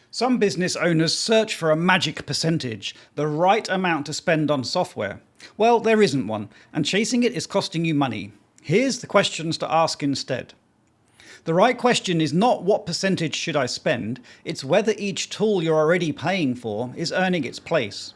Some business owners search for a magic percentage, the right amount to spend on software. Well, there isn't one, and chasing it is costing you money. Here's the questions to ask instead. The right question is not what percentage should I spend, it's whether each tool you're already paying for is earning its place.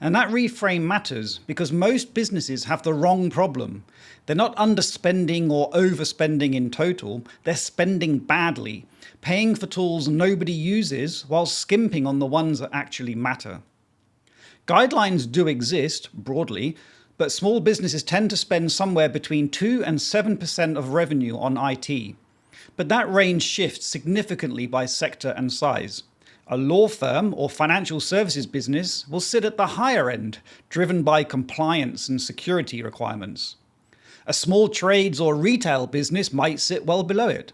And that reframe matters because most businesses have the wrong problem. They're not underspending or overspending in total, they're spending badly, paying for tools nobody uses while skimping on the ones that actually matter. Guidelines do exist, broadly, but small businesses tend to spend somewhere between 2 and 7% of revenue on IT. But that range shifts significantly by sector and size. A law firm or financial services business will sit at the higher end, driven by compliance and security requirements. A small trades or retail business might sit well below it.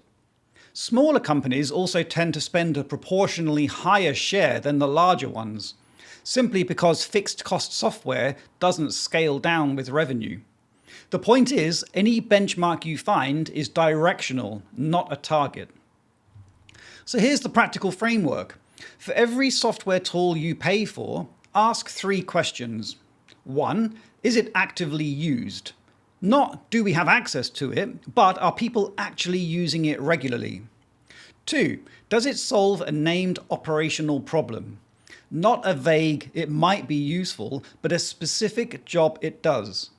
Smaller companies also tend to spend a proportionally higher share than the larger ones, simply because fixed cost software doesn't scale down with revenue. The point is, any benchmark you find is directional, not a target. So here's the practical framework. For every software tool you pay for, ask 3 questions. 1. Is it actively used? Not do we have access to it, but are people actually using it regularly? 2. Does it solve a named operational problem? Not a vague, it might be useful, but a specific job it does.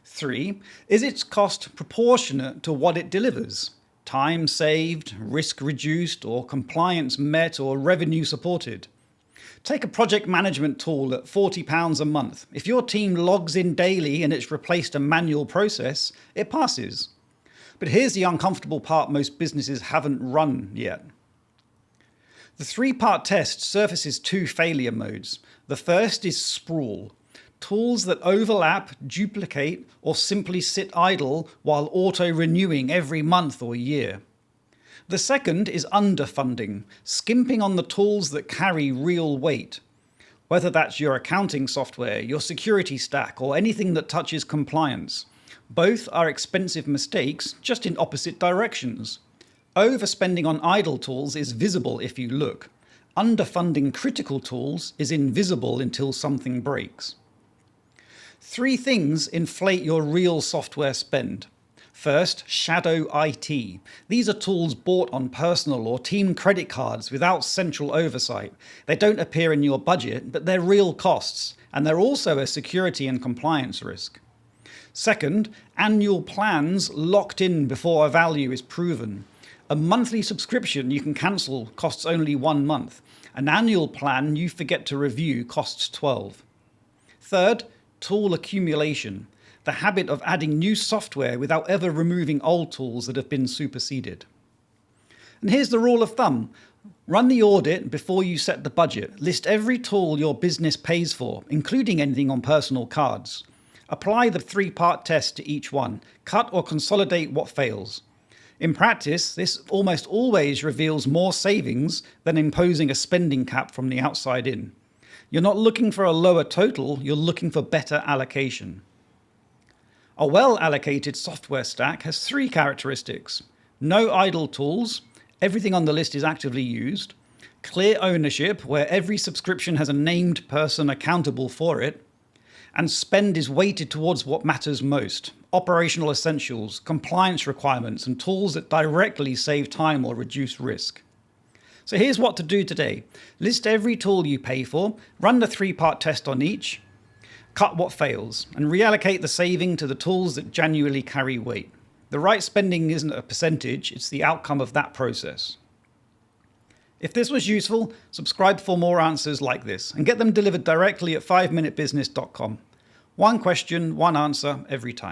3. Is its cost proportionate to what it delivers? Time saved, risk reduced, or compliance met, or revenue supported? Take a project management tool at £40 a month. If your team logs in daily and it's replaced a manual process, it passes. But here's the uncomfortable part most businesses haven't run yet. The 3-part test surfaces 2 failure modes. The first is sprawl. Tools that overlap, duplicate, or simply sit idle while auto-renewing every month or year. The second is underfunding, skimping on the tools that carry real weight. Whether that's your accounting software, your security stack, or anything that touches compliance. Both are expensive mistakes, just in opposite directions. Overspending on idle tools is visible if you look. Underfunding critical tools is invisible until something breaks. 3 things inflate your real software spend. First, shadow IT. These are tools bought on personal or team credit cards without central oversight. They don't appear in your budget, but they're real costs, and they're also a security and compliance risk. Second, annual plans locked in before a value is proven. A monthly subscription you can cancel costs only 1 month. An annual plan you forget to review costs 12. Third, tool accumulation, the habit of adding new software without ever removing old tools that have been superseded. And here's the rule of thumb. Run the audit before you set the budget. List every tool your business pays for, including anything on personal cards. Apply the 3-part test to each one. Cut or consolidate what fails. In practice, this almost always reveals more savings than imposing a spending cap from the outside in. You're not looking for a lower total, you're looking for better allocation. A well-allocated software stack has 3 characteristics. No idle tools, everything on the list is actively used. Clear ownership, where every subscription has a named person accountable for it. And spend is weighted towards what matters most. Operational essentials, compliance requirements, and tools that directly save time or reduce risk. So here's what to do today. List every tool you pay for, run the 3-part test on each, cut what fails, and reallocate the saving to the tools that genuinely carry weight. The right spending isn't a percentage, it's the outcome of that process. If this was useful, subscribe for more answers like this, and get them delivered directly at 5minutebusiness.com. 1 question, 1 answer every time.